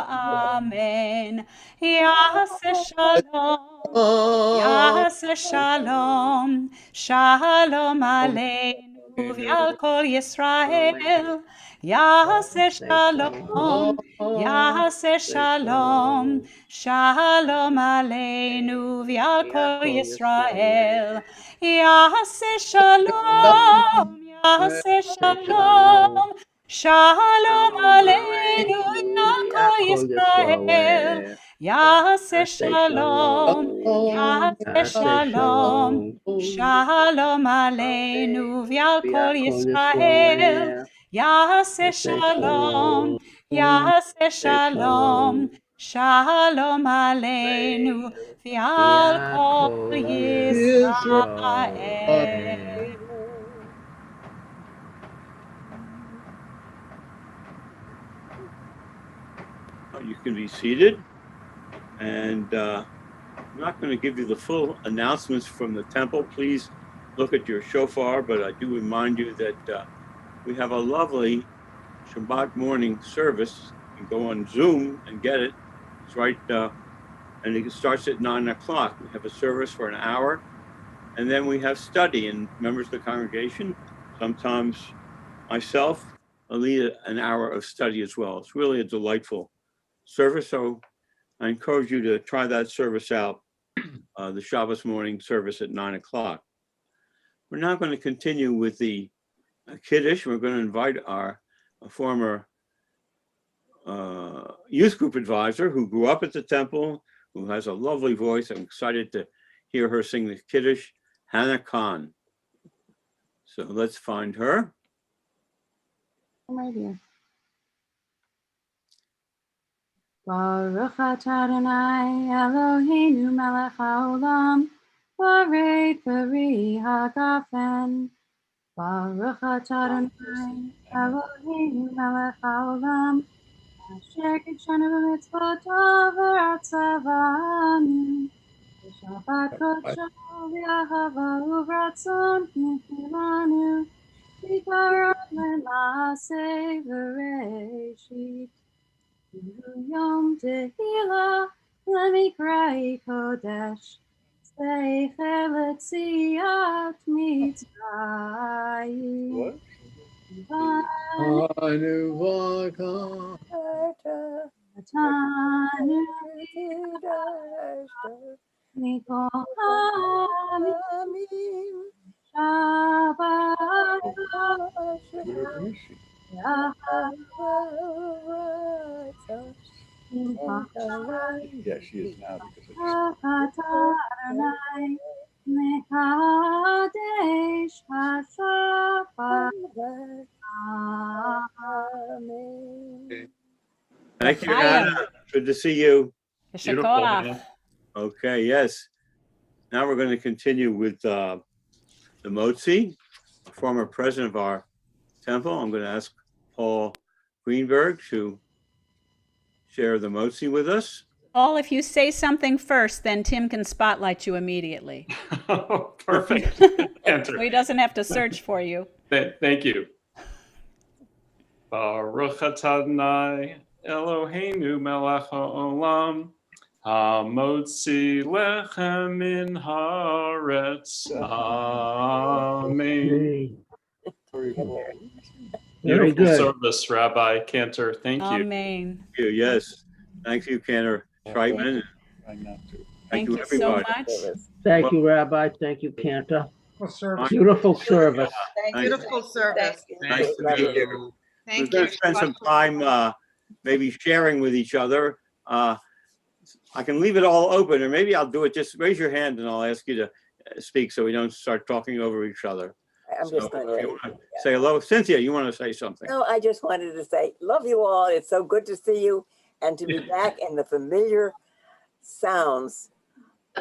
amen. Yaseh Shalom, Yaseh Shalom, Shalom Aleinu ve'al kol Yisrael. Yaseh Shalom, Yaseh Shalom, Shalom Aleinu v'al kol Yisrael. Yaseh Shalom, Yaseh Shalom, Shalom Aleinu v'al kol Yisrael. Yaseh Shalom, Yaseh Shalom, Shalom Aleinu v'al kol Yisrael. Yaseh Shalom, Yaseh Shalom, Shalom Aleinu v'al kol Yisrael. You can be seated. And I'm not going to give you the full announcements from the temple. Please look at your shofar, but I do remind you that we have a lovely Shabbat morning service. You can go on Zoom and get it. It's right, and it starts at 9 o'clock. We have a service for an hour, and then we have study, and members of the congregation, sometimes myself, I lead an hour of study as well. It's really a delightful service, so I encourage you to try that service out, the Shabbos morning service at 9 o'clock. We're now going to continue with the Kiddush. We're going to invite our former youth group advisor who grew up at the temple, who has a lovely voice. I'm excited to hear her sing the Kiddush, Hannah Khan. So let's find her. I'm right here. Baruch atah Adonai Eloheinu melech haolam, borei peri hagafen. Baruch atah Adonai Eloheinu melech haolam, asher kidshanu b'mitzvotav v'ratzavanu. B'shabbat kodsho v'ahava u'vratzon nifilanu, v'karon le'maaseh v'reishit. Yom Tehillah, let me cry Kodesh, Zeicher Letziat Mitzrayim. Anu Vaka, Tanu Mikol Hamim, Shabbat Yeah, she is now because Thank you, Hannah. Good to see you. Yeshakol. Okay, yes. Now we're going to continue with the Motzi, a former president of our temple. I'm going to ask Paul Greenberg to share the Motzi with us. Paul, if you say something first, then Tim can spotlight you immediately. Oh, perfect. So he doesn't have to search for you. Thank you. Baruch atah Adonai Eloheinu melech haolam, hamotzi lechem min haaretz. Amen. Very Beautiful good. service, Rabbi Cantor. Thank you. Amen. Thank you. Yes. Thank you, Cantor Schreitman. Thank you, everybody. So much. Thank you, Rabbi. Thank you, Cantor. Beautiful service. Beautiful service. Nice to be here. We're Thank going you. to spend some time maybe sharing with each other. I can leave it all open, or maybe I'll do it. Just raise your hand and I'll ask you to speak so we don't start talking over each other. I'm just going to say hello. Cynthia, you want to say something? No, I just wanted to say, love you all. It's so good to see you. and to be back in the familiar sounds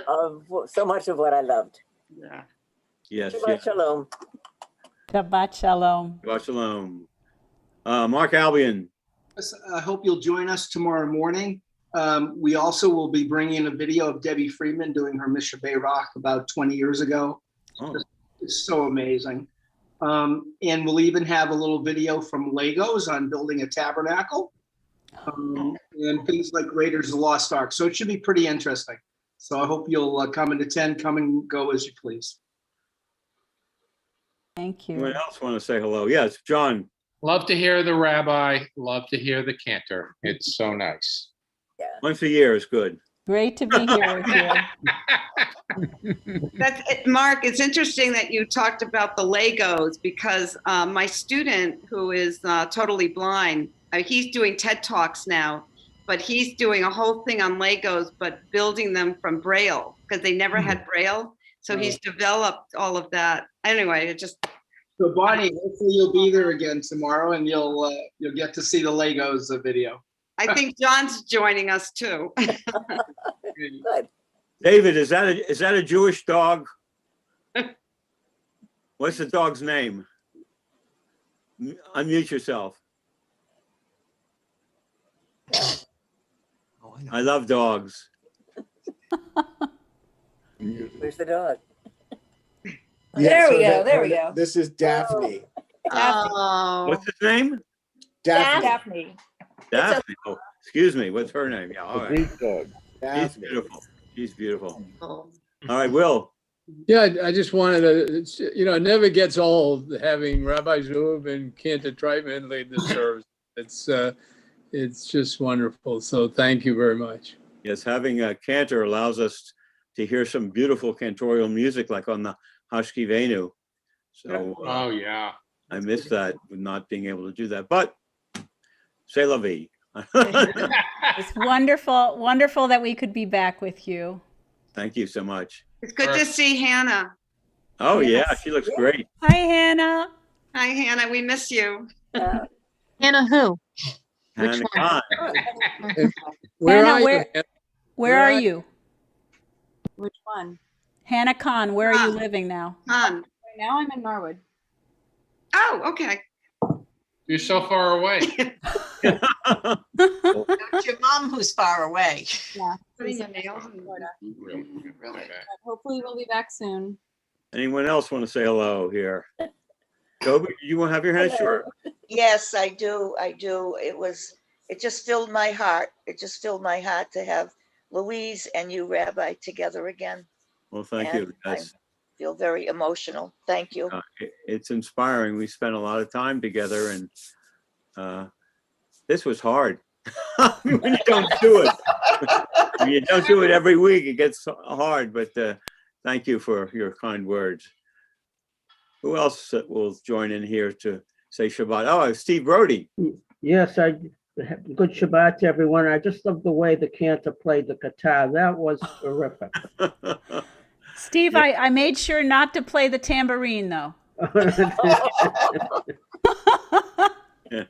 of so much of what I loved. Yeah. Yes. Shabbat Yes. shalom. Shabbat shalom. Shabbat shalom. Mark Albion. I hope you'll join us tomorrow morning. We also will be bringing a video of Debbie Friedman doing her Mishabeh Rock about 20 years ago. Oh. It's so amazing. And we'll even have a little video from Legos on building a tabernacle and things like Raiders of the Lost Ark. So it should be pretty interesting. So I hope you'll come and attend, come and go as you please. Thank you. Anyone else want to say hello? Yes, John. Love to hear the rabbi. Love to hear the cantor. It's so nice. Yeah. Once a year is good. Great to be here with you. That's it, Mark, it's interesting that you talked about the Legos because my student who is totally blind, he's doing TED Talks now, but he's doing a whole thing on Legos, but building them from Braille because they never had Braille. So he's developed all of that. Anyway, it just. So Bonnie, hopefully you'll be there again tomorrow and you'll get to see the Legos video. I think John's joining us too. Good. David, is that a Jewish dog? What's the dog's name? Unmute yourself. I love dogs. Where's the dog? Yeah, There we so go, there we go. This is Daphne. Oh. What's his name? Daphne. Daphne. Daphne. Oh, excuse me. What's her name? Yeah, all right. She's Daphne. beautiful. She's beautiful. Oh. All right, Will. Yeah, I just wanted to, it never gets old having Rabbi Zub and Cantor Treitman lead the service. It's just wonderful. So thank you very much. Yes, having a cantor allows us to hear some beautiful cantorial music like on the Hashkivenu. So Oh, yeah. I miss that with not being able to do that, but c'est la vie. It's wonderful that we could be back with you. Thank you so much. It's good to see Hannah. Oh Yes. yeah, she looks great. Hi, Hannah. Hi, Hannah. We miss you. Hannah who? Hannah one? Khan. Where Hannah, are you? where are Where you? Which one? Hannah Khan, where are you living now? Han. Right now I'm in Norwood. Oh, okay. You're so far away. It's your mom who's far away. Yeah. Putting she's your in nails Florida. Really? Really? But hopefully we'll be back soon. Anyone else want to say hello here? Toby, you want to have your hand short? Yes, I do. It just filled my heart. It just filled my heart to have Louise and you, Rabbi, together again. Well, thank you. I feel very emotional. Thank you. It's inspiring. We spent a lot of time together, and this was hard. When you don't do it, when you don't do it every week, it gets hard. But thank you for your kind words. Who else will join in here to say Shabbat? Oh, Steve Brody. Yes, good Shabbat to everyone. I just love the way the cantor played the guitar. That was terrific. Steve, yeah. I made sure not to play the tambourine, though. Yeah.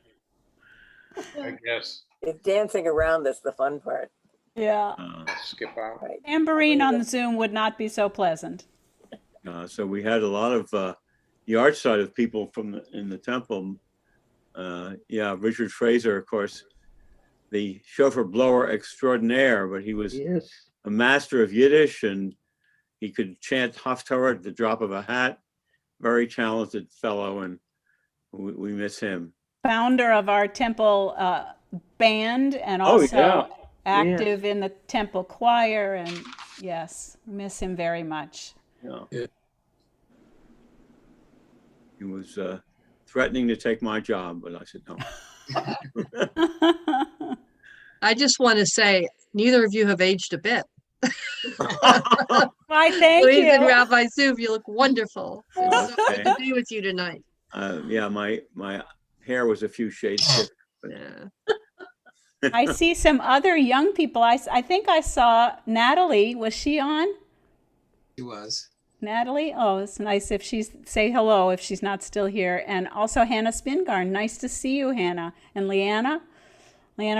I guess. It's dancing around that's the fun part. Yeah. Skip out. Right. Tambourine on Zoom would not be so pleasant. So we had a lot of the art side of people from in the temple. Yeah, Richard Fraser, of course, the shofar blower extraordinaire, but he was a master of Yiddish, and he could chant Haftarah at the drop of a hat. Very talented fellow, and we miss him. Founder of our temple band, and also active in the temple choir, and yes, miss him very much. Yeah. He was threatening to take my job, but I said no. I just want to say, neither of you have aged a bit. Why, thank Louise you. and Rabbi Zuv, you look wonderful. It's so good to be with you tonight. Yeah, my hair was a few shades different. Yeah. I see some other young people. I think I saw Natalie. Was she on? She was. Natalie? Oh, it's nice if she's, say hello if she's not still here. And also Hannah Spingarn. Nice to see you, Hannah. And Leanna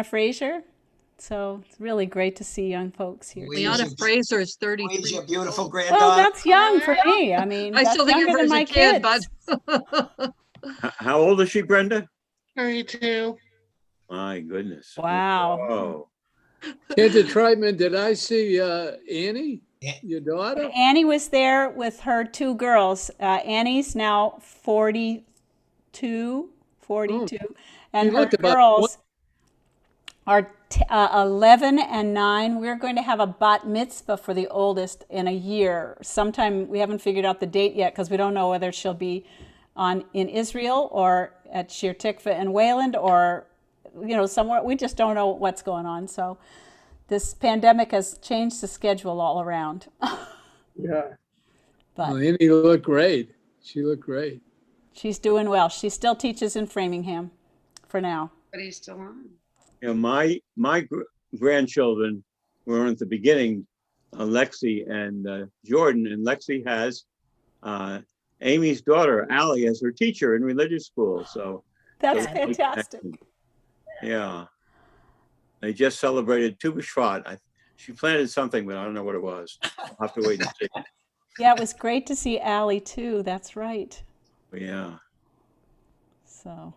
Fraser. So it's really great to see young folks here. Liana Fraser is 33. Louise, your beautiful Well, granddaughter. that's young for me. I mean, I that's still think younger of her than as a my kid, kids. but How old is she, Brenda? 32. My goodness. Wow. Whoa. Kenta Treitman, did I see Annie, your daughter? Annie was there with her two girls. Annie's now 42, and She her looked about girls are 11 and 9. We're going to have a bat mitzvah for the oldest in a year. Sometime, we haven't figured out the date yet because we don't know whether she'll be in Israel or at Shir Tikva in Wayland or somewhere. We just don't know what's going on. So this pandemic has changed the schedule all around. Yeah. But Well, Annie looked great. She looked great. she's doing well. She still teaches in Framingham for now. But he's still on. My grandchildren were at the beginning, Lexi and Jordan, and Lexi has Amy's daughter, Allie, as her teacher in religious school. So That's fantastic. yeah. They just celebrated Tu B'Shvat. She planted something, but I don't know what it was. I'll have to wait and see. Yeah, it was great to see Allie too. That's right. Yeah. So.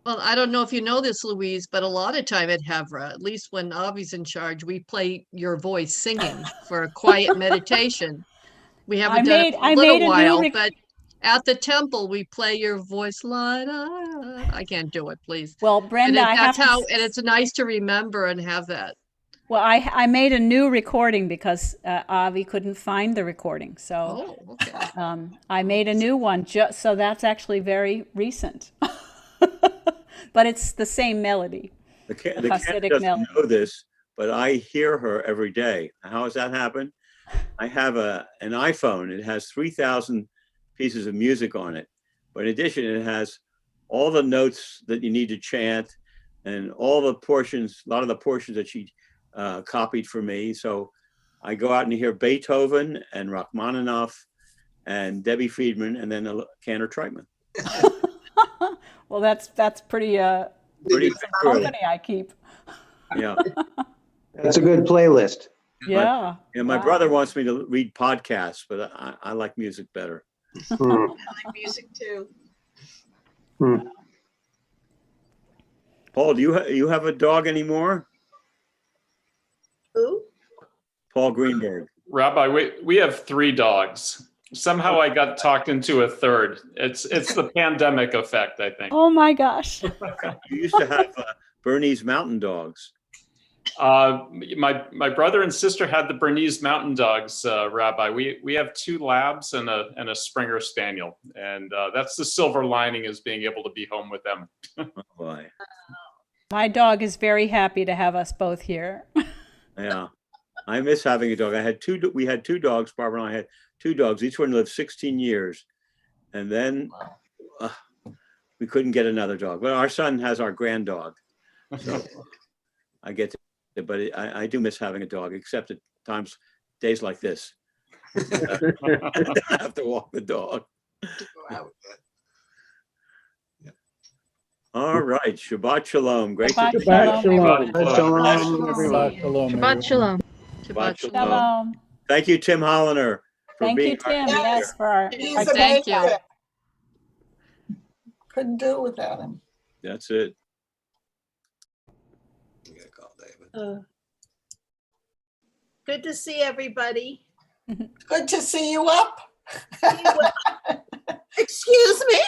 Well, I don't know if you know this, Louise, but a lot of time at Havra, at least when Avi's in charge, we play your voice singing for a quiet meditation. We haven't done it for a little while, but at the temple we play your voice. I can't do it, please. Well, Brenda, and it's nice to remember and have that. Well, I made a new recording because Avi couldn't find the recording, so I made a new one. So that's actually very recent, but it's the same melody. The cat doesn't know this, but I hear her every day. How does that happen? I have an iPhone. It has 3,000 pieces of music on it, but in addition, it has all the notes that you need to chant and all the portions, a lot of the portions that she copied for me. So I go out and hear Beethoven and Rachmaninoff and Debbie Friedman and then Cantor Treitman. Well, that's pretty company I keep. Yeah. That's a good playlist. Yeah. My brother wants me to read podcasts, but I like music better. I like music too. Paul, do you have a dog anymore? Who? Paul Greenberg. Rabbi, we have 3 dogs. Somehow I got talked into a third. It's the pandemic effect, I think. Oh my gosh. You used to have Bernese Mountain Dogs. My brother and sister had the Bernese Mountain Dogs, Rabbi. We have 2 labs and a Springer Spaniel, and that's the silver lining, is being able to be home with them. Oh boy. My dog is very happy to have us both here. Yeah, I miss having a dog. We had 2 dogs. Barbara and I had 2 dogs. Each one lived 16 years, and then we couldn't get another dog. But our son has our grand dog, so I get to. But I do miss having a dog, except at days like this. I have to walk the dog. All right, Shabbat Shalom. Great to be Shabbat Shalom. Shabbat Shalom, everyone. Shabbat Shalom. Shabbat Shalom. Shalom. Thank you, Tim Holliner. Thank you, Tim. Yes, for our Thank you. Couldn't do it without him. That's it. Good to see everybody. Good to see you up. Excuse me?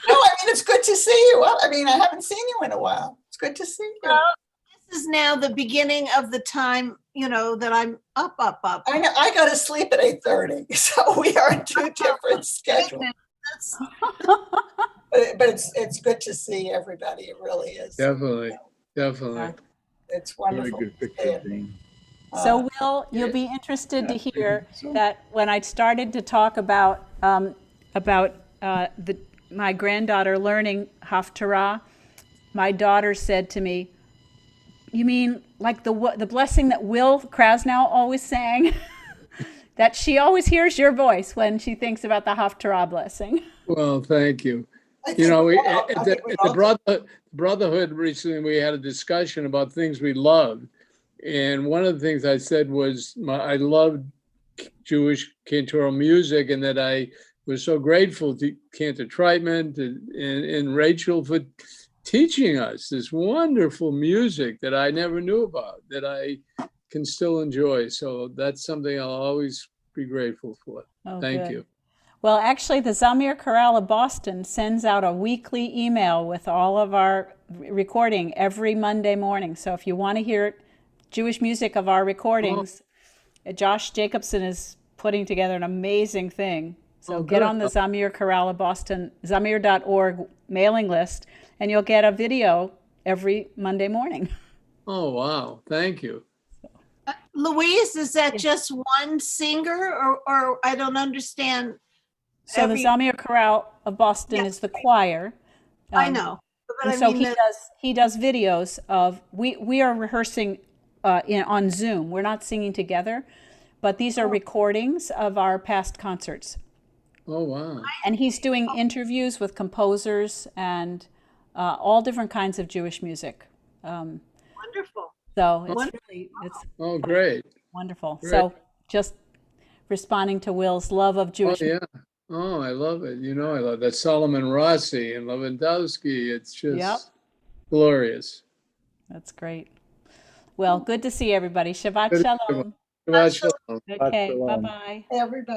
No, I mean, it's good to see you up. I mean, I haven't seen you in a while. It's good to see you. Well, this is now the beginning of the time, that I'm up. I know, I go to sleep at 8:30, so we are on 2 different schedules. But it's good to see everybody. It really is. Definitely. It's wonderful. Very good picture, Dean. So Will, you'll be interested to hear that when I started to talk about my granddaughter learning Haftarah, my daughter said to me, "You mean like the blessing that Will Krasnow always sang?" That she always hears your voice when she thinks about the Haftarah blessing. Well, thank you. You know, we, I at think we the all do. brotherhood recently, we had a discussion about things we loved. And one of the things I said was I loved Jewish cantoral music, and that I was so grateful to Cantor Treitman and Rachel for teaching us this wonderful music that I never knew about, that I can still enjoy. So that's something I'll always be grateful for. Oh, Thank good. you. Well, actually, the Zamir Chorale of Boston sends out a weekly email with all of our recording every Monday morning. So if you want to hear Jewish music of our recordings, Josh Jacobson is putting together an amazing thing. So get on the Zamir Chorale of Boston, zamir.org mailing list, and you'll get a video every Monday morning. Oh, wow. Thank you. Louise, is that just one singer or I don't understand? So the Zamir Chorale of Boston is the choir. I know. But And I so mean he does videos of, we are rehearsing on Zoom. We're not singing together, but these are recordings of our past concerts. Oh, wow. And he's doing interviews with composers and all different kinds of Jewish music. Wonderful. So it's Wonderful. really, it's Oh, great. wonderful. Great. So just responding to Will's love of Jewish Oh, yeah. Oh, I love it. You know, I love that. Solomon Rossi and Lewandowski. It's just glorious. That's great. Well, good to see everybody. Shabbat Good to see Shalom. everyone. Shabbat Shalom. Okay, Shalom. bye-bye. everybody.